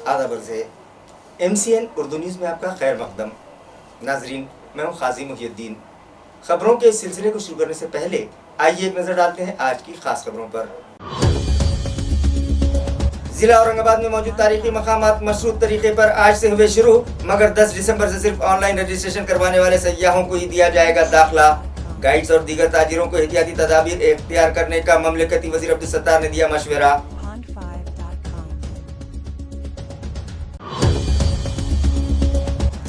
आदाब अर्ज़ है। MCN उर्दू न्यूज़ में आपका खैर मकदम। नाजरीन, मैं हूँ क़ाज़ी मुहियुद्दीन। खबरों के इस सिलसिले को शुरू करने से पहले आइए एक नज़र डालते हैं आज की खास खबरों पर। जिला औरंगाबाद में मौजूद तारीखी मकामात मशरूत तरीके पर आज से हुए शुरू, मगर 10 दिसंबर से सिर्फ ऑनलाइन रजिस्ट्रेशन करवाने वाले सयाहों को ही दिया जाएगा दाखिला। गाइड्स और दीगर ताजिरों को एहतियाती तदाबीर इख्तियार करने का ममलकती वज़ीर अब्दुल सत्तार ने दिया मशवरा।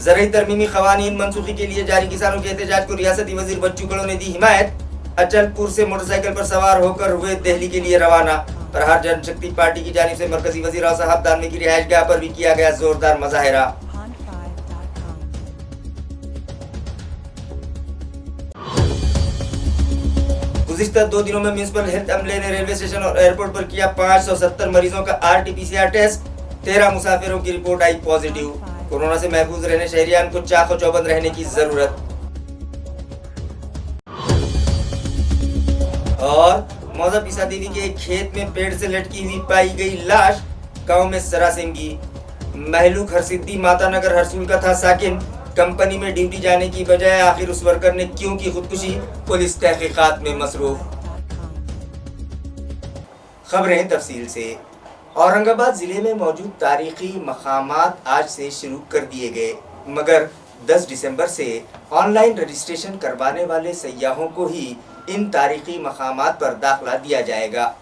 ज़रई तरमीमी क़वानीन मनसूखी के लिए जारी किसानों के एहतजाज को रियासती वज़ीर बच्चू कडू ने दी हिमायत। अचलपुर से मोटरसाइकिल पर सवार होकर हुए दिल्ली के लिए रवाना। प्रहार जनशक्ति पार्टी की जानिब से मरकजी वज़ीर और साहब दानवे की रिहाइशगाह पर भी किया गया जोरदार मुजाहिरा। गुज़िश्ता 2 दिनों में म्युनिसिपल हेल्थ अमले ने रेलवे स्टेशन और एयरपोर्ट पर किया 570 मरीजों का RT-PCR टेस्ट। 13 मुसाफिरों की रिपोर्ट आई पॉजिटिव। कोरोना से महफूज रहने शहरियान को चाको चौबंद रहने की जरूरत। और मौजा पीसा देवी के एक खेत में पेड़ से लटकी हुई पाई गई लाश। गांव में सरासिंगी। महलूक हरसिद्दी माता नगर हरसूल का था साकिन। कंपनी में ड्यूटी जाने की बजाय आखिर उस वर्कर ने क्यों की खुदकुशी, पुलिस तहकीकात में मसरूफ। खबरें तफसील से। औरंगाबाद जिले में मौजूद तारीखी मकामात आज से शुरू कर दिए गए, मगर 10 दिसंबर से ऑनलाइन रजिस्ट्रेशन करवाने वाले सयाहों को ही इन तारीखी मकामात पर दाखिला दिया जाएगा।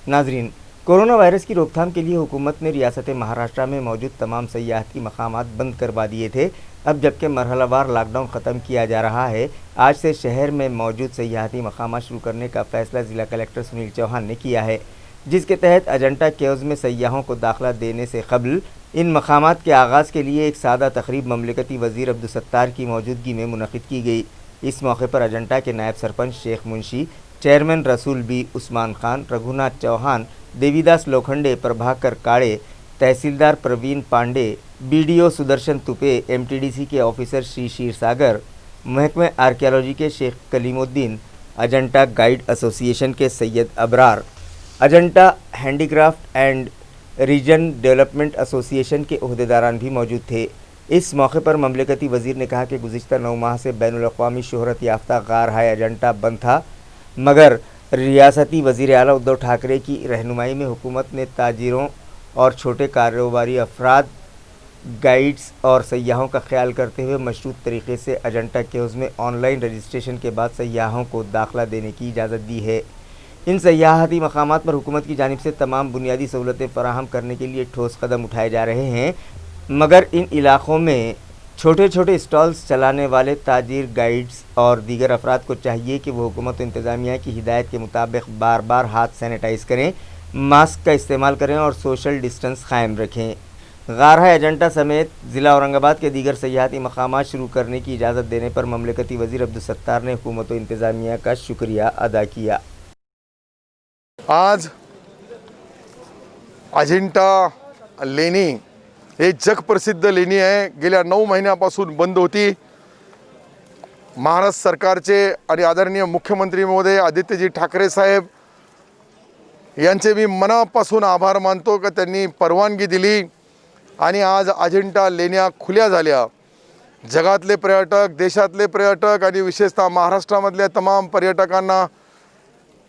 नाजरीन, कोरोना वायरस की रोकथाम के लिए हुकूमत ने रियासत महाराष्ट्र में मौजूद तमाम सयाहती मकामात बंद करवा दिए थे। अब जबकि मरहलावार लॉकडाउन ख़त्म किया जा रहा है, आज से शहर में मौजूद सयाहती मकामात शुरू करने का फैसला ज़िला कलेक्टर सुनील चौहान ने किया है, जिसके तहत अजंता केव्स में सयाहों को दाखिला देने से कबल इन मकामात के आगाज़ के लिए एक सादा तकरीब ममलकती वज़ीर अब्दुल सत्तार की मौजूदगी में मुनक़िद की गई। इस मौके पर अजंता के नायब सरपंच शेख मुंशी, चेयरमैन रसूल बी उस्मान खान, रघुनाथ चौहान, देवीदास लोखंडे, प्रभाकर काड़े, तहसीलदार प्रवीण पांडे, BDO सुदर्शन तुपे, MTDC के ऑफिसर श्री क्षीर सागर, महकमे आर्कियोलॉजी के शेख कलीमुद्दीन, अजंता गाइड एसोसिएशन के Syed Abrar, Ajanta handicraft and reason development association के ओहदेदारान भी मौजूद थे। इस मौके पर ममलकती वज़ीर ने कहा कि गुज़िश्ता 9 माह से बैनुल-अक़वामी शोहरत याफ्ता गार हाय अजंता बंद था, मगर रियासती वज़ीर आला उद्धव ठाकरे की रहनुमाई में हुकूमत ने ताजिरों और छोटे कारोबारी अफराद, गाइड्स और सयाहों का ख्याल करते हुए मशरूत तरीके से अजंता केव्स में ऑनलाइन रजिस्ट्रेशन के बाद सयाहों को दाखिला देने की इजाज़त दी है। इन सयाहती मकामात पर हुकूमत की जानिब से तमाम बुनियादी सहूलतें फराहम करने के लिए ठोस कदम उठाए जा रहे हैं, मगर इन इलाक़ों में छोटे छोटे स्टॉल्स चलाने वाले ताजिर, गाइड्स और दीगर अफराद को चाहिए कि वो हुकूमत इंतज़ामिया की हिदायत के मुताबिक बार बार हाथ सैनिटाइज़ करें, मास्क का इस्तेमाल करें और सोशल डिस्टेंस कायम रखें। गारहा अजंता समेत ज़िला औरंगाबाद के दीगर सयाहती मकामात शुरू करने की इजाज़त देने पर ममलकती वज़ीर अब्दुल सत्तार ने हुकूमत व इंतज़ामिया का शुक्रिया अदा किया। आज अजिंठा लेणी हे जगप्रसिद्ध लेणी आहे, गेल्या 9 महिन्यापासून बंद होती। महाराष्ट्र सरकारचे आणि आदरणीय मुख्यमंत्री महोदय आदित्यजी ठाकरे साहेब यांचे मी मनापासून आभार मानतो की त्यांनी परवानगी दिली आणि आज अजिंठा लेण्या खुल्या झाल्या। जगातले पर्यटक, देशातले पर्यटक आणि विशेषतः महाराष्ट्रामधल्या तमाम पर्यटकांना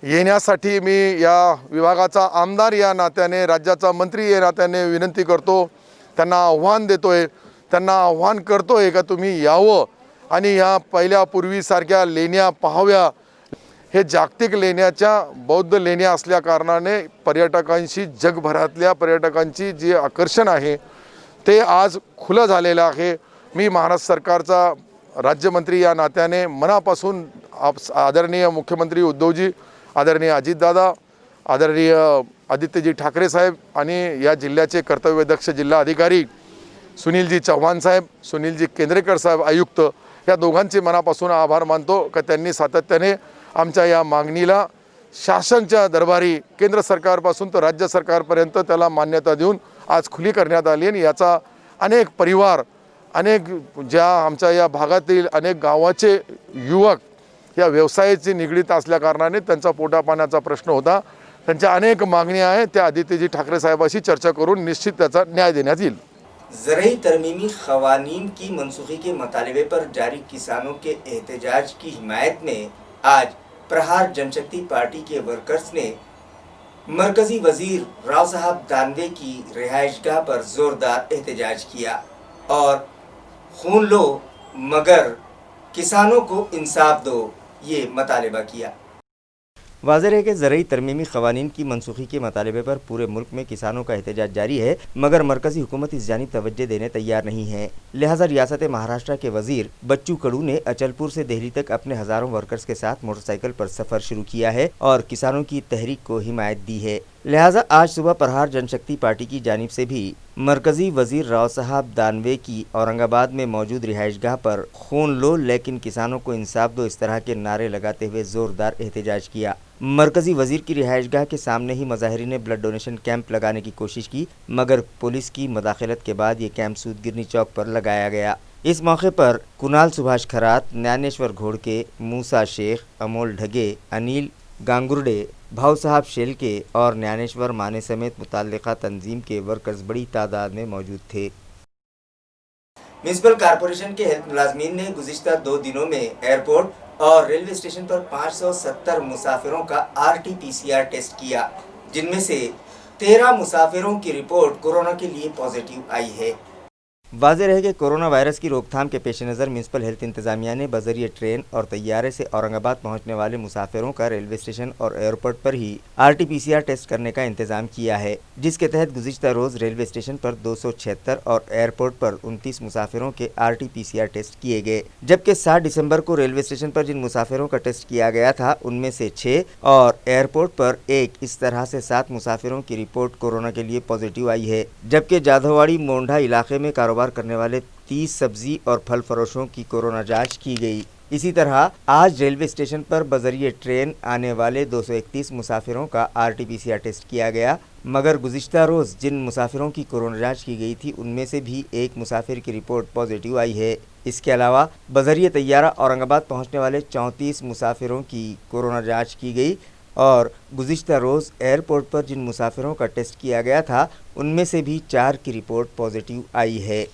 येण्यासाठी मी या विभागाचा आमदार या नात्याने, राज्याचा मंत्री या नात्याने विनंती करतो, त्यांना आव्हान देतोय, त्यांना आव्हान करतोय का तुम्ही यावं आणि या पहिल्या पूर्वीसारख्या लेण्या पाहाव्या। हे जागतिक लेण्याच्या बौद्ध लेण्या असल्या कारणाने पर्यटकांशी, जगभरातल्या पर्यटकांची जी आकर्षण आहे ते आज खुलं झालेलं आहे। मी महाराष्ट्र सरकारचा राज्यमंत्री या नात्याने मनापासून आदरणीय मुख्यमंत्री उद्धवजी, आदरणीय अजितदादा, आदरणीय आदित्यजी ठाकरे साहेब आणि या जिल्ह्याचे कर्तव्यदक्ष जिल्हा अधिकारी सुनीलजी चव्हाण साहेब, सुनीलजी केंद्रेकर साहेब आयुक्त, या दोघांचे मनापासून आभार मानतो की त्यांनी सातत्याने आमच्या या मागणीला शासनच्या दरबारी केंद्र सरकारपासून तर राज्य सरकारपर्यंत त्याला मान्यता देऊन आज खुली करण्यात आली। आणि याचा अनेक परिवार, अनेक ज्या आमच्या या भागातील अनेक गावाचे युवक या व्यवसायाची निगडीत असल्या कारणाने त्यांचा पोटापाण्याचा प्रश्न होता, त्यांच्या अनेक मागण्या आहेत, त्या आदित्यजी ठाकरे साहेबांशी चर्चा करून निश्चित त्याचा न्याय देण्यात येईल। ज़रई तरमीमी क़वानीन की मनसूखी के मुतालबे पर जारी किसानों के एहतजाज की हिमायत में आज प्रहार जनशक्ति पार्टी के वर्कर्स ने मरकजी वजीर राव साहब दानवे की रिहाइशगाह पर जोरदार एहतजाज किया और खून लो मगर किसानों को इंसाफ दो ये मुतालबा किया। वाज़ेह है कि ज़रई तरमीमी क़वानीन की मनसूखी के मुतालबे पर पूरे मुल्क में किसानों का एहतजाज जारी है, मगर मरकज़ी हुकूमत इस जानिब तवज्जो देने तैयार नहीं है। लिहाजा रियासत महाराष्ट्र के वज़ीर बच्चू कडू ने अचलपुर से दिल्ली तक अपने हज़ारों वर्कर्स के साथ मोटरसाइकिल पर सफ़र शुरू किया है और किसानों की तहरीक को हिमायत दी है। लिहाजा आज सुबह प्रहार जनशक्ति पार्टी की जानिब से भी मरकज़ी वज़ीर राव साहब दानवे की औरंगाबाद में मौजूद रिहाइशगाह पर खून लो लेकिन किसानों को इंसाफ दो इस तरह के नारे लगाते हुए ज़ोरदार एहतजाज किया। मरकज़ी वज़ीर की रिहाइशगाह के सामने ही मुज़ाहिरीन ने ब्लड डोनेशन कैंप लगाने की कोशिश की, मगर पुलिस की मुदाखलत के बाद ये कैंप सूदगिरनी चौक पर लगाया गया। इस मौके पर कुणाल सुभाष खरात, ज्ञानेश्वर घोड़के, मूसा शेख, अमोल ढगे, अनिल गांगुर्डे, भाऊ साहब शेलके और ज्ञानेश्वर माने समेत मुताल्लिका तंजीम के वर्कर्स बड़ी तादाद में मौजूद थे। म्यूनिसिपल कॉरपोरेशन के हेल्थ मुलाजमीन ने गुज़िश्ता 2 दिनों में एयरपोर्ट और रेलवे स्टेशन पर 570 मुसाफिरों का RT-PCR टेस्ट किया, जिनमें से 13 मुसाफिरों की रिपोर्ट कोरोना के लिए पॉजिटिव आई है। वाज़ेह रहे कि कोरोना वायरस की रोकथाम के पेश नज़र म्यूनसिपल हेल्थ इंतजामिया ने बजरिए ट्रेन और तैयारे से औरंगाबाद पहुंचने वाले मुसाफिरों का रेलवे स्टेशन और एयरपोर्ट पर ही RT-PCR टेस्ट करने का इंतजाम किया है, जिसके तहत गुज़िश्ता रोज़ रेलवे स्टेशन पर 276 और एयरपोर्ट पर 29 मुसाफिरों के RT-PCR टेस्ट किए गए, जबकि 7 दिसंबर को रेलवे स्टेशन पर जिन मुसाफिरों का टेस्ट किया गया था उनमें से 6 और एयरपोर्ट पर 1 इस तरह से 7 मुसाफिरों की रिपोर्ट कोरोना के लिए पॉजिटिव आई है। जबकि जाधववाड़ी मोंढा इलाके में कारोबार करने वाले 30 सब्जी और फल फरोशों की कोरोना जांच की गई। इसी तरह आज रेलवे स्टेशन पर बजरिए ट्रेन आने वाले 231 मुसाफिरों का RT-PCR टेस्ट किया गया, मगर गुज़िश्ता रोज़ जिन मुसाफिरों की कोरोना जांच की गई थी उनमें से भी एक मुसाफिर की रिपोर्ट पॉजिटिव आई है। इसके अलावा बजरिए तैयारा औरंगाबाद पहुंचने वाले 34 मुसाफिरों की कोरोना जांच की गई और गुज़िश्ता रोज़ एयरपोर्ट पर जिन मुसाफिरों का टेस्ट किया गया था उनमें से भी 4 की रिपोर्ट पॉजिटिव आई है।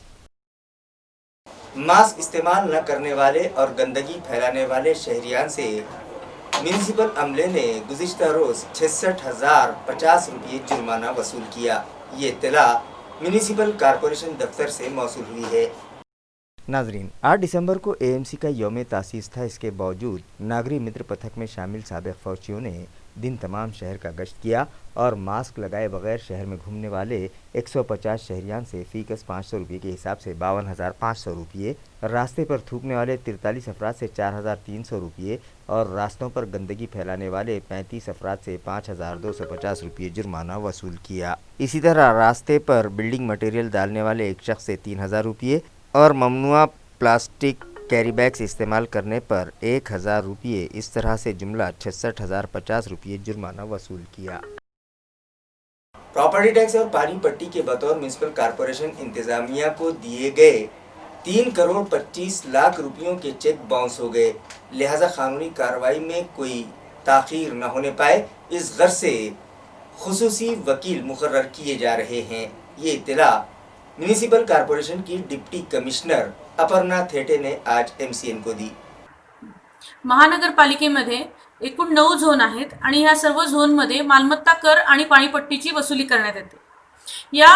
मास्क इस्तेमाल न करने वाले और गंदगी फैलाने वाले शहरियान से म्यूनिसिपल अमले ने गुज़िश्ता रोज़ 66,050 रुपये जुर्माना वसूल किया। ये इत्तला म्यूनिसिपल कॉरपोरेशन दफ्तर से मौसूल हुई है। नाजरीन, 8 दिसंबर को AMC का यौम तासीस था। इसके बावजूद नागरिक मित्र पथक में शामिल साबिक फौजियों ने दिन तमाम शहर का गश्त किया और मास्क लगाए बगैर शहर में घूमने वाले 150 शहरियान से फ़ीकस 500 रुपये के हिसाब से 52,500 रुपये, रास्ते पर थूकने वाले 43 अफराद से 4,300 रुपये और रास्तों पर गंदगी फैलाने वाले 35 अफराद से 5,250 रुपये जुर्माना वसूल किया। इसी तरह रास्ते पर बिल्डिंग मटेरियल डालने वाले एक शख्स से 3,000 रुपये और ममनुआ प्लास्टिक कैरी बैग्स इस्तेमाल करने पर 1,000 रुपये, इस तरह से जुमला 66,050 रुपये जुर्माना वसूल किया। प्रॉपर्टी टैक्स और पानी पट्टी के बतौर म्यूनिसिपल कॉरपोरेशन इंतजामिया को दिए गए 3 करोड़ 25 लाख रुपयों के चेक बाउंस हो गए, लिहाजा कानूनी कार्रवाई में कोई ताख़ीर न होने पाए, इस गर्ज से खुसूसी वकील मुकर्रर किए जा रहे हैं। ये इत्तला म्युनिसिपल कॉर्पोरेशन की डिप्टी कमिश्नर अपर्णा थेटे ने आज MCN को दी। महानगरपालिकेमध्ये एकूण 9 झोन आहेत आणि ह्या सर्व झोनमध्ये मालमत्ता कर आणि पाणीपट्टीची वसुली करण्यात येते। या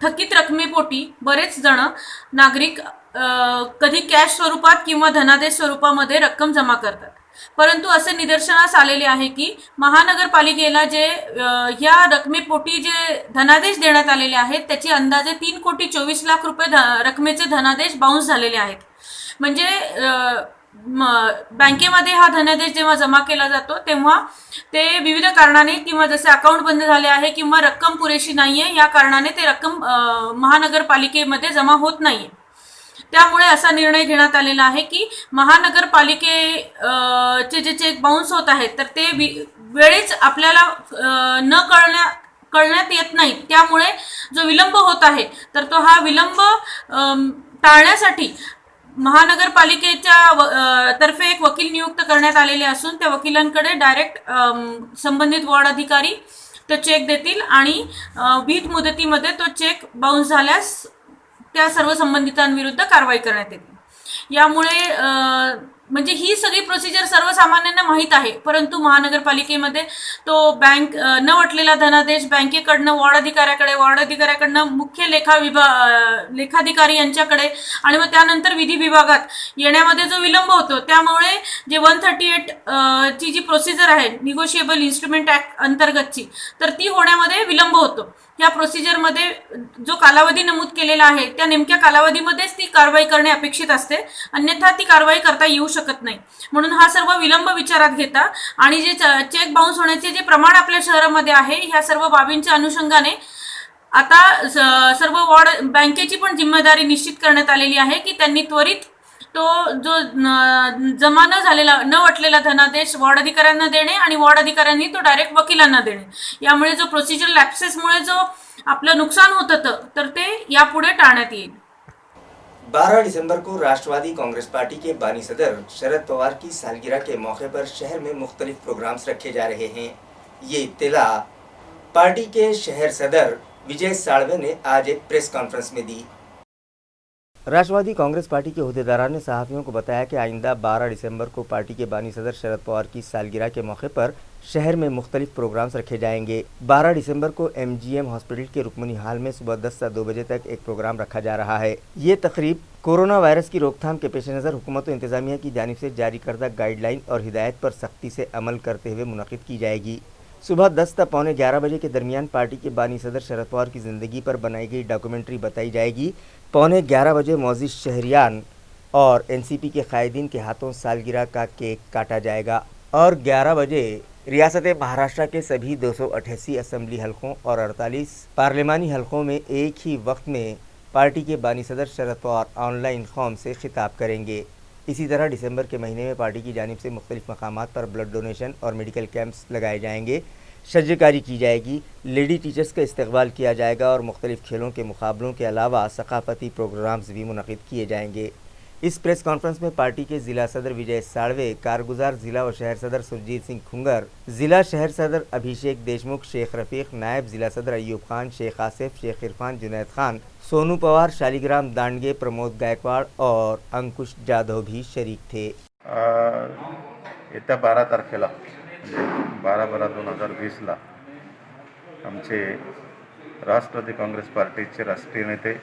थकीत रकमेपोटी बरेच जण नागरिक कधी कॅश स्वरूपात किंवा धनादेश स्वरूपामध्ये रक्कम जमा करतात, परंतु असे निदर्शनास आलेले आहे की महानगरपालिकेला जे या रकमेपोटी जे धनादेश देण्यात आलेले आहेत त्याची अंदाजे 3 कोटी 24 लाख रुपये रकमेचे धनादेश बाउन्स झालेले आहेत। म्हणजे बँकेमध्ये हा धनादेश जेव्हा जमा केला जातो तेव्हा ते विविध कारणाने किंवा जसे अकाउंट बंद झाले आहे किंवा रक्कम पुरेशी नाहीये या कारणाने ते रक्कम महानगरपालिकेमध्ये जमा होत नाहीये। त्यामुळे असा निर्णय घेण्यात आलेला आहे की महानगरपालिकेचे जे चेक बाउन्स होत आहेत तर ते वेळेच आपल्याला न कळण्यात येत नाही, त्यामुळे जो विलंब होत आहे तर तो हा विलंब टाळण्यासाठी महानगरपालिकेच्या तर्फे एक वकील नियुक्त करण्यात आलेले असून त्या वकिलांकडे डायरेक्ट संबंधित वॉर्ड अधिकारी तो चेक देतील आणि विहित मुदतीमध्ये तो चेक बाउन्स झाल्यास त्या सर्व संबंधितांविरुद्ध कारवाई करण्यात येईल। यामुळे म्हणजे ही सगळी प्रोसिजर सर्वसामान्यांना माहीत आहे, परंतु महानगरपालिकेमध्ये तो बँक न वटलेला धनादेश बँकेकडनं वॉर्ड अधिकाऱ्याकडनं मुख्य लेखाधिकारी यांच्याकडे आणि मग त्यानंतर विधी विभागात येण्यामध्ये जो विलंब होतो, त्यामुळे जे 138 ची जी प्रोसिजर आहे निगोशिएबल इन्स्ट्रुमेंट ऍक्ट अंतर्गतची, तर ती होण्यामध्ये विलंब होतो। या प्रोसिजरमध्ये जो कालावधी नमूद केलेला आहे त्या नेमक्या कालावधीमध्येच ती कारवाई करणे अपेक्षित असते, अन्यथा ती कारवाई करता येऊ शकत नाही। म्हणून हा सर्व विलंब विचारात घेता आणि जे चेक बाउन्स होण्याचे जे प्रमाण आपल्या शहरामध्ये आहे, ह्या सर्व बाबींच्या अनुषंगाने आता सर्व वॉर्ड बँकेची पण जिम्मेदारी निश्चित करण्यात आलेली आहे की त्यांनी त्वरित तो जो जमा न वटलेला धनादेश वॉर्ड अधिकाऱ्यांना देणे आणि वॉर्ड अधिकाऱ्यांनी तो डायरेक्ट वकिलांना देणे। यामुळे जो प्रोसिजर लॅप्सेसमुळे जो आपलं नुकसान होत होतं तर ते यापुढे टाळण्यात येईल। 12 दिसंबर को राष्ट्रवादी कांग्रेस पार्टी के बानी सदर शरद पवार की सालगिरह के मौके पर शहर में मुख्तलिफ प्रोग्राम्स रखे जा रहे हैं। ये इत्तला पार्टी के शहर सदर विजय साळवे ने आज एक प्रेस कॉन्फ्रेंस में दी। राष्ट्रवादी कांग्रेस पार्टी के अहदेदारों ने सहाफ़ियों को बताया कि आइंदा 12 दिसंबर को पार्टी के बानी सदर शरद पवार की सालगिरह के मौके पर शहर में मुख्तलिफ प्रोग्राम्स रखे जाएंगे। 12 दिसंबर को MGM हॉस्पिटल के रुक्मनी हाल में सुबह 10 से 2 बजे तक एक प्रोग्राम रखा जा रहा है। ये तकरीब कोरोना वायरस की रोकथाम के पेश नज़र हुकूमत इंतज़ामिया की जानिब से जारी करदा गाइडलाइन और हिदायत पर सख्ती से अमल करते हुए मुनक़िद की जाएगी। सुबह 10 से पौने 11 बजे के दरमियान पार्टी के बानी सदर शरद पवार की ज़िंदगी पर बनाई गई डॉक्यूमेंट्री बताई जाएगी। पौने 11 बजे मौजिज़ शहरियान और NCP के कायदीन के हाथों सालगिरह का केक काटा जाएगा और 11 बजे रियासत महाराष्ट्र के सभी 288 असम्बली हलकों और 48 पार्लिमानी हलकों में एक ही वक्त में पार्टी के बानी सदर शरद पवार ऑनलाइन कौम से खिताब करेंगे। इसी तरह दिसंबर के महीने में पार्टी की जानिब से मुख्तलिफ मकामात पर ब्लड डोनेशन और मेडिकल कैंप्स लगाए जाएंगे, शज्जकारी की जाएगी, लेडी टीचर्स का इस्तकबाल किया जाएगा और मुख्तलिफ खेलों के मुकाबलों के अलावा सकाफती प्रोग्राम्स भी मुनक़िद किए जाएंगे। इस प्रेस कॉन्फ्रेंस में पार्टी के ज़िला सदर विजय साळवे, कारगुजार ज़िला व शहर सदर सुरजीत सिंह खुंगर, ज़िला शहर सदर अभिषेक देशमुख, शेख रफ़ीक, नायब ज़िला सदर अयूब खान, शेख आसिफ, शेख इरफान, जुनैद खान, सोनू पवार, शालिग्राम दांडगे, प्रमोद गायकवाड़ और अंकुश जाधव भी शरीक थे। येत्या 12 तारखेला 12/12/2020ला आमचे राष्ट्रवादी काँग्रेस पार्टीचे राष्ट्रीय नेते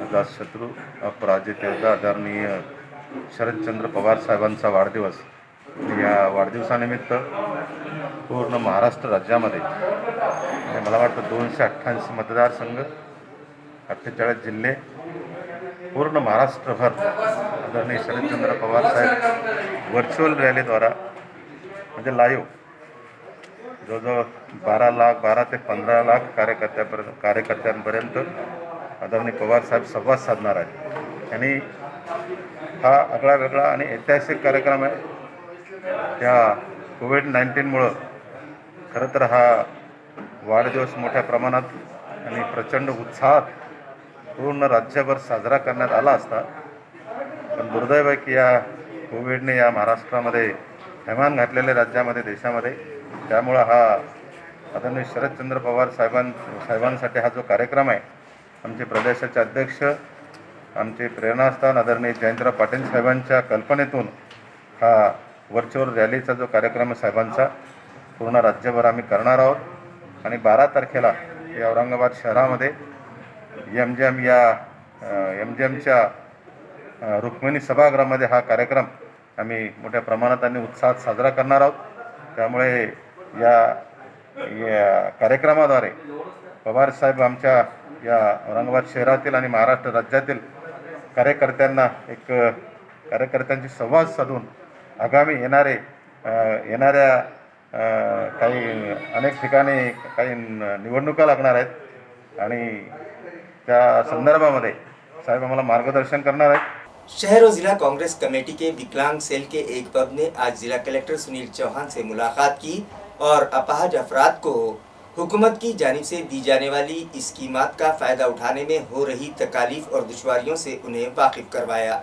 अजातशत्रू अपराजित योद्धा आदरणीय शरदचंद्र पवार साहेबांचा वाढदिवस। या वाढदिवसानिमित्त पूर्ण महाराष्ट्र राज्यामध्ये मला वाटतं 288 मतदारसंघ, 48 जिल्हे, पूर्ण महाराष्ट्रभर आदरणीय शरदचंद्र पवार साहेब व्हर्च्युअल रॅलीद्वारा म्हणजे लाईव्ह जवळजवळ 12 ते 15 लाख कार्यकर्त्यांपर्यंत आदरणीय पवार साहेब संवाद साधणार आहेत आणि हा आगळा वेगळा आणि ऐतिहासिक कार्यक्रम आहे। त्या कोविड-19मुळे खरं तर हा वाढदिवस मोठ्या प्रमाणात आणि प्रचंड उत्साहात पूर्ण राज्यभर साजरा करण्यात आला असता, पण दुर्दैव आहे की या कोविडने या महाराष्ट्रामध्ये थैमान घातलेल्या राज्यामध्ये देशामध्ये, त्यामुळं हा आदरणीय शरदचंद्र पवार साहेबांसाठी हा जो कार्यक्रम आहे, आमचे प्रदेशाचे अध्यक्ष आमचे प्रेरणास्थान आदरणीय जयंतराव पाटील साहेबांच्या कल्पनेतून हा व्हर्च्युअल रॅलीचा जो कार्यक्रम आहे साहेबांचा पूर्ण राज्यभर आम्ही करणार आहोत आणि 12 तारखेला या औरंगाबाद शहरामध्ये MGMच्या रुक्मिणी सभागृहामध्ये हा कार्यक्रम आम्ही मोठ्या प्रमाणात आणि उत्साहात साजरा करणार आहोत। त्यामुळे या कार्यक्रमाद्वारे पवार साहेब आमच्या या औरंगाबाद शहरातील आणि महाराष्ट्र राज्यातील कार्यकर्त्यांची संवाद साधून आगामी येणाऱ्या काही अनेक ठिकाणी काही निवडणुका लागणार आहेत आणि त्या संदर्भामध्ये साहेब आम्हाला मार्गदर्शन करणार आहेत। शहर और जिला कांग्रेस कमेटी के विकलांग सेल के एक पब ने आज जिला कलेक्टर सुनील चौहान से मुलाकात की और अपाहज अफराद को हुकूमत की जानिब से दी जाने वाली स्कीमात का फ़ायदा उठाने में हो रही तकालीफ और दुश्वारियों से उन्हें वाकिफ करवाया।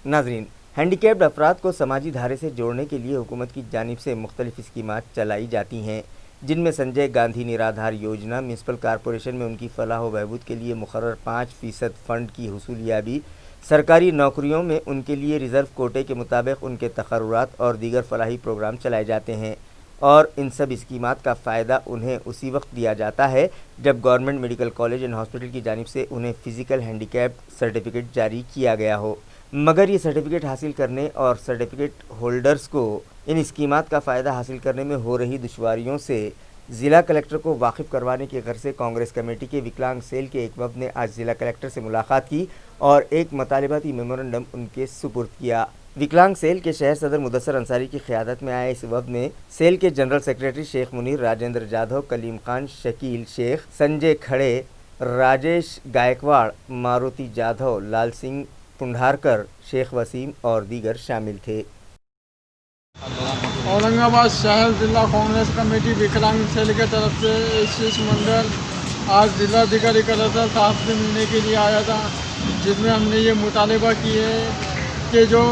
नाजरीन, हैंडीकैप्ड अफराद को समाजी धारे से जोड़ने के लिए हुकूमत की जानिब से मुख्तलिफ स्कीमात चलाई जाती हैं, जिनमें संजय गांधी निराधार योजना, म्यूनसिपल कॉरपोरेशन में उनकी फलाह व बहबूद के लिए मुकर्रर 5% फ़ंड की हुसूलियाबी, सरकारी नौकरियों में उनके लिए रिज़र्व कोटे के मुताबिक उनके तकर्रुरात और दीगर फलाही प्रोग्राम चलाए जाते हैं। और इन सब स्कीमात का फ़ायदा उन्हें उसी वक्त दिया जाता है जब government medical college and hospital की जानिब से उन्हें फ़िज़िकल हैंडीकैप्ड सर्टिफिकेट जारी किया गया हो। मगर ये सर्टिफिकेट हासिल करने और सर्टिफिकेट होल्डर्स को इन स्कीमात का फ़ायदा हासिल करने में हो रही दुश्वारियों से ज़िला कलेक्टर को वाकिफ़ करवाने के गर्ज से कांग्रेस कमेटी के विकलांग सेल के एक वफ़द ने आज ज़िला कलेक्टर से मुलाकात की और एक मतलाबाती मेमोरेंडम उनके सुपुर्द किया। विकलांग सेल के शहर सदर मुदस्सर अंसारी की क़यादत में आए इस वफ़द में सेल के जनरल सेक्रेटरी शेख मुनीर, राजेंद्र जाधव, कलीम खान, शकील शेख, संजय खड़े, राजेश गायकवाड़, मारुति जाधव, लाल सिंह पुंढारकर, शेख वसीम और दीगर शामिल थे। औरंगाबाद शहर जिला कांग्रेस कमेटी विकलांग सेल के तरफ से शीर्ष मंडल आज जिलाधिकारी कलेक्टर साहब से मिलने के लिए आया था, जिसमें हमने ये मुतालबा किए कि जो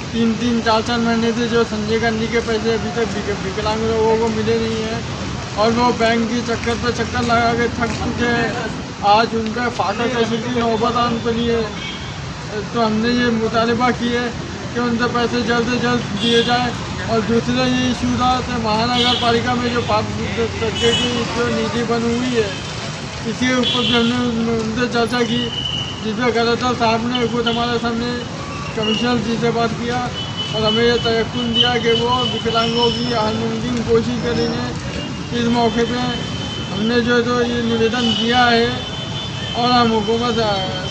3-3, 4-4 महीने से जो संजय गांधी के पैसे अभी तक विकलांग लोगों को मिले नहीं हैं और वो बैंक की चक्कर पे चक्कर लगा के थक चुके हैं। आज उनका फाका तहसील की नौबत आ उनके लिए, तो हमने ये मुतालबा किए कि उनसे पैसे जल्द से जल्द दिए जाए। और दूसरा ये इशू था कि महानगर पालिका में जो 5% की जो नीति बनी हुई है, इसके ऊपर भी हमने उनसे चर्चा की, जिसमें कलेक्टर साहब ने खुद हमारे सामने कमिश्नर जी से बात किया और हमें ये तयक़ुन दिया कि वो विकलांगों की हर मुमकिन कोशिश करेंगे। इस मौके पे हमने जो तो ये निवेदन दिया है और हम हुकूमत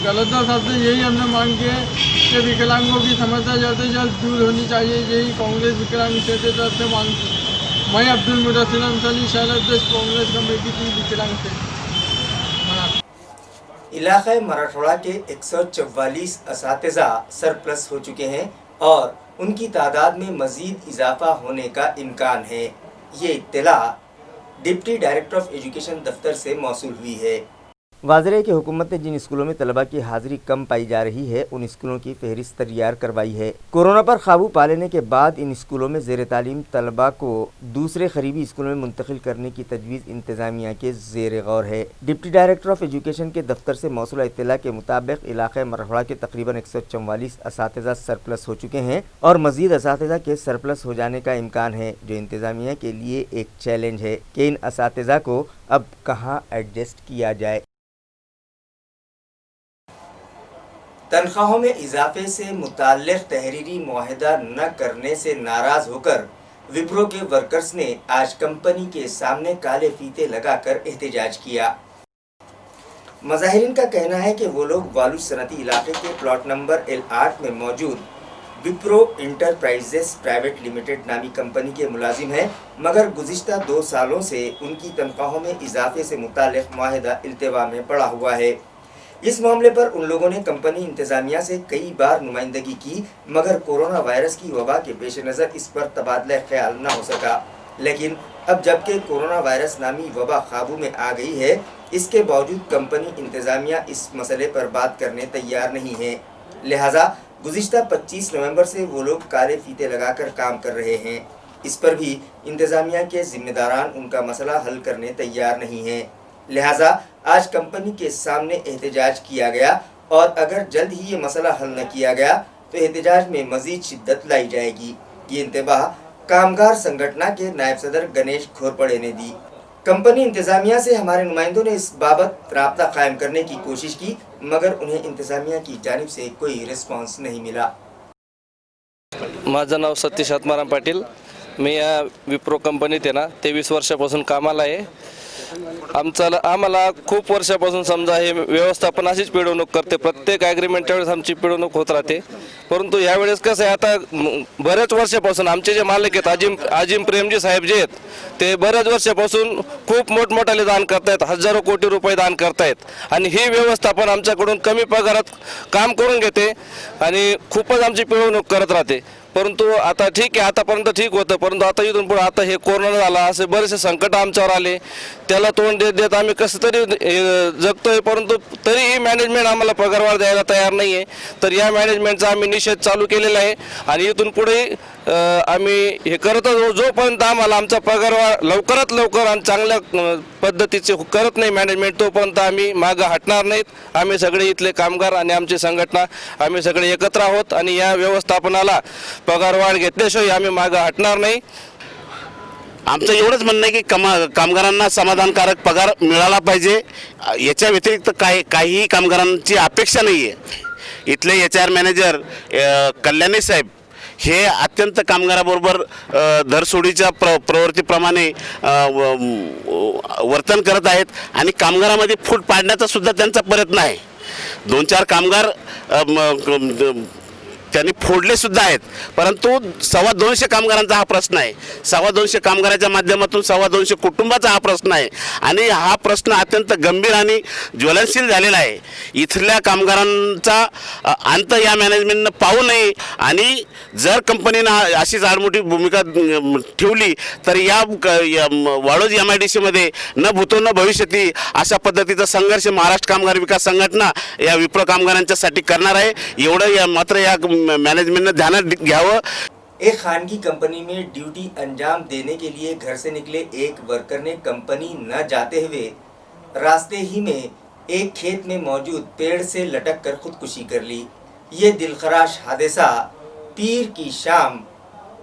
कलेक्टर साहब से यही हमने मांग की है कि विकलांगों की समस्या जल्द से जल्द दूर होनी चाहिए। यही कांग्रेस विकलांग सेल की तरफ से मांग की। मैं अब्दुल मुदस्सिर अंसारी, शहर अध्यक्ष कांग्रेस कमेटी की विकलांग सेल। इलाक़े मराठवाड़ा के 144 असातिज़ा सरप्लस हो चुके हैं और उनकी तादाद में मज़ीद इजाफा होने का इम्कान है। ये इत्तला डिप्टी डायरेक्टर ऑफ एजुकेशन दफ्तर से मौसूल हुई है। वाज़ेह है कि हुकूमत ने जिन स्कूलों में तलबा की हाज़िरी कम पाई जा रही है, उन स्कूलों की फहरिस्त तैयार करवाई है। कोरोना पर काबू पा लेने के बाद इन स्कूलों में ज़ेर तालीम तलबा को दूसरे करीबी स्कूलों में मुंतकिल करने की तजवीज़ इंतज़ामिया के ज़ेर गौर है। डिप्टी डायरेक्टर ऑफ एजुकेशन के दफ्तर से मौसूला इत्तला के मुताबिक इलाक़े मराठवाड़ा के तकरीबन 144 असातिज़ा सरप्लस हो चुके हैं और मज़ीद असातिज़ा के सरप्लस हो जाने का इम्कान है, जो इंतज़ामिया के लिए एक चैलेंज है कि इन असातिज़ा को अब कहाँ एडजस्ट किया जाए। तनख्वाहों में इजाफे से मुताल्लिक़ तहरीरी मुआहदा न करने से नाराज़ होकर विप्रो के वर्कर्स ने आज कंपनी के सामने काले फीते लगाकर एहतजाज किया। मज़ाहिरीन का कहना है कि वो लोग वालू सनती इलाके के प्लॉट नंबर L8 में मौजूद विप्रो इंटरप्राइजेस प्राइवेट लिमिटेड नामी कंपनी के मुलाजिम हैं, मगर गुज़िश्ता 2 सालों से उनकी तनख्वाहों में इजाफे से मुताल्लिक़ मुआहदा इल्तिवा में पड़ा हुआ है। इस मामले पर उन लोगों ने कंपनी इंतज़ामिया से कई बार नुमाइंदगी की, मगर कोरोना वायरस की वबा के पेश नज़र इस पर तबादला ख्याल न हो सका। लेकिन अब जबकि कोरोना वायरस नामी वबा काबू में आ गई है, इसके बावजूद कंपनी इंतज़ामिया इस मसले पर बात करने तैयार नहीं है। लिहाजा गुज़िश्ता 25 नवंबर से वो लोग काले फीते लगाकर काम कर रहे हैं। इस पर भी इंतज़ामिया के ज़िम्मेदारान उनका मसला हल करने तैयार नहीं हैं। लिहाजा आज कंपनी के सामने एहतजाज किया गया और अगर जल्द ही ये मसला हल न किया गया तो एहतजाज में मज़ीद शिद्दत लाई जाएगी। ये इंतबाह कामगार संगठन के नायब सदर गणेश घोरपड़े ने दी। कंपनी इंतज़ामिया से हमारे नुमाइंदों ने इस बाबत राब्ता कायम करने की कोशिश की, मगर उन्हें इंतज़ामिया की जानिब से कोई रिस्पॉन्स नहीं मिला। माझं नाव सतीश आत्माराम पाटील, मी या विप्रो कंपनीत आहे ना 23 वर्षापासून कामाला आहे। आम्हाला खूप वर्षापासून समजा हे व्यवस्थापन अशीच पिळवणूक करते, प्रत्येक ॲग्रीमेंटच्या वेळेस आमची पिळवणूक होत राहते। परंतु यावेळेस कसं आहे, आता बऱ्याच वर्षापासून आमचे जे मालक आहेत आजिम प्रेमजी साहेब जे आहेत, ते बऱ्याच वर्षापासून खूप मोठमोठाले दान करतायत, हजारो कोटी रुपये दान करतायत आणि ही व्यवस्थापन आमच्याकडून कमी पगारात काम करून घेते आणि खूपच आमची पिळवणूक करत राहते। परंतु आता ठीक आहे, आतापर्यंत ठीक होतं, परंतु आता इथून पुढे आता हे कोरोना झाला, असे बरेचसे संकट आमच्यावर आले, त्याला तोंड देत देत आम्ही कसं तरी जगतोय, परंतु तरीही मॅनेजमेंट आम्हाला पगारवाढ द्यायला तयार नाही आहे. तर या मॅनेजमेंटचा आम्ही निषेध चालू केलेला आहे आणि इथून पुढे आम्ही हे करत जोपर्यंत आम्हाला आमचा पगारवाढ लवकरात लवकर आणि चांगल्या पद्धतीचे करत नाही मॅनेजमेंट, तोपर्यंत आम्ही मागं हटणार नाहीत. आम्ही सगळे इथले कामगार आणि आमची संघटना आम्ही सगळे एकत्र आहोत आणि या व्यवस्थापनाला पगारवाढ घेतल्याशिवाय आम्ही मागं हटणार नाही. आमचं एवढंच म्हणणं आहे की कामगारांना समाधानकारक पगार मिळाला पाहिजे. याच्या व्यतिरिक्त काहीही कामगारांची अपेक्षा नाही आहे. इथले HR मॅनेजर कल्याणी साहेब हे अत्यंत कामगाराबरोबर धरसोडीच्या प्रवृत्तीप्रमाणे वर्तन करत आहेत आणि कामगारामध्ये फूट पाडण्याचा सुद्धा त्यांचा प्रयत्न आहे. 2-4 कामगार त्यांनी फोडले सुद्धा आहेत, परंतु 250 कामगारांचा हा प्रश्न आहे. 250 कामगाराच्या माध्यमातून 250 कुटुंबाचा हा प्रश्न आहे आणि हा प्रश्न अत्यंत गंभीर आणि ज्वलनशील झालेला आहे. इथल्या कामगारांचा अंत या मॅनेजमेंटनं पाहू नये आणि जर कंपनीनं अशीच आडमोठी भूमिका ठेवली तर या वाडोज MIDC न भूतो न भविष्यती अशा पद्धतीचा संघर्ष महाराष्ट्र कामगार विकास संघटना या विप्रो कामगारांच्यासाठी करणार आहे. एवढं मात्र या मैनेजमेंट ने ध्यान घ्यावं. एक खानगी कंपनी में ड्यूटी अंजाम देने के लिए घर से निकले एक वर्कर ने कंपनी न जाते हुए रास्ते ही में एक खेत में मौजूद पेड़ से लटक कर खुदकुशी कर ली. ये दिलखराश हादसा पीर की शाम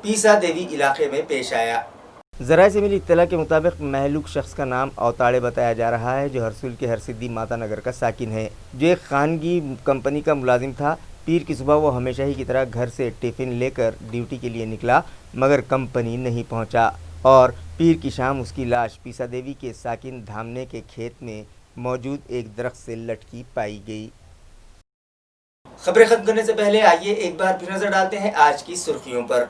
पीसा देवी इलाके में पेश आया. ज़राए से मिली इत्तला के मुताबिक महलूक शख्स का नाम अवताड़े बताया जा रहा है, जो हरसूल के हरसिद्दी माता नगर का साकिन है, जो एक खानगी कंपनी का मुलाजिम था. पीर की सुबह वो हमेशा ही की तरह घर से टिफ़िन लेकर ड्यूटी के लिए निकला, मगर कंपनी नहीं पहुंचा और पीर की शाम उसकी लाश पीसा देवी के साकिन धामने के खेत में मौजूद एक दरख्त से लटकी पाई गई. खबरें खत्म करने से पहले आइए एक बार फिर नजर डालते हैं आज की सुर्खियों पर.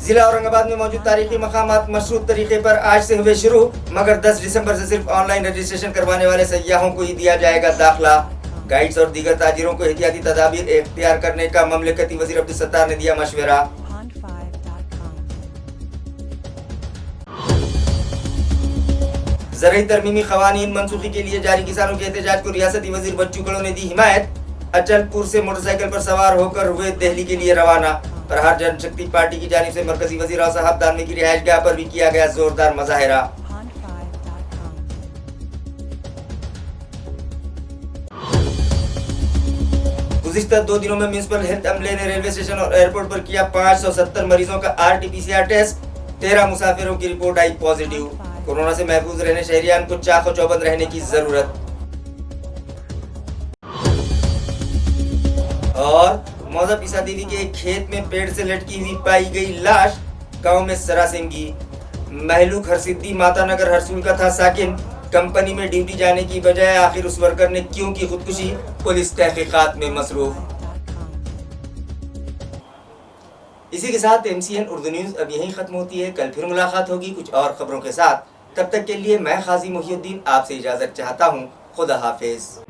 जिला औरंगाबाद में मौजूद तारीखी मकामात मशरूत तरीके पर आज से हुए शुरू, मगर 10 दिसंबर से सिर्फ ऑनलाइन रजिस्ट्रेशन करवाने वाले सयाहों को ही दिया जाएगा दाखिला. गाइड्स और दीगर ताजिरों को एहतियाती तदाबीर इख्तियार करने का ममलकती वजीर अब्दुल सत्तार ने दिया मशवरा. ज़रई तरमीमी क़वानीन मनसूखी के लिए जारी किसानों के एहतजाज को रियासती वजीर बच्चू कडू ने दी हिमायत. अचलपुर से मोटरसाइकिल पर सवार होकर हुए दिल्ली के लिए रवाना. प्रहार जनशक्ति पार्टी की जानिब से मरकजी वजीर और साहब दानवे की रिहाइशगाह पर भी किया गया जोरदार मुजाहिरा. गुज़िश्ता 2 दिनों में म्युनिसिपल हेल्थ अमले ने रेलवे स्टेशन और एयरपोर्ट पर किया 570 मरीजों का RT-PCR टेस्ट. 13 मुसाफिरों की रिपोर्ट आई पॉजिटिव. कोरोना से महफूज रहने शहरियान को चाको चौबंद रहने की जरूरत. और मौजा पीसा देवी के एक खेत में पेड़ से लटकी हुई पाई गई लाश. गांव में सरासिंगी. महलूक हरसिद्दी माता नगर हरसूल का था साकिन. कंपनी में ड्यूटी जाने की बजाय आखिर उस वर्कर ने क्यों की खुदकुशी, पुलिस तहकीकात में मसरूफ. इसी के साथ MCN उर्दू न्यूज़ अब यहीं खत्म होती है. कल फिर मुलाकात होगी कुछ और खबरों के साथ. तब तक के लिए मैं खाजी मुहिउद्दीन आपसे इजाजत चाहता हूँ. खुदा हाफिज.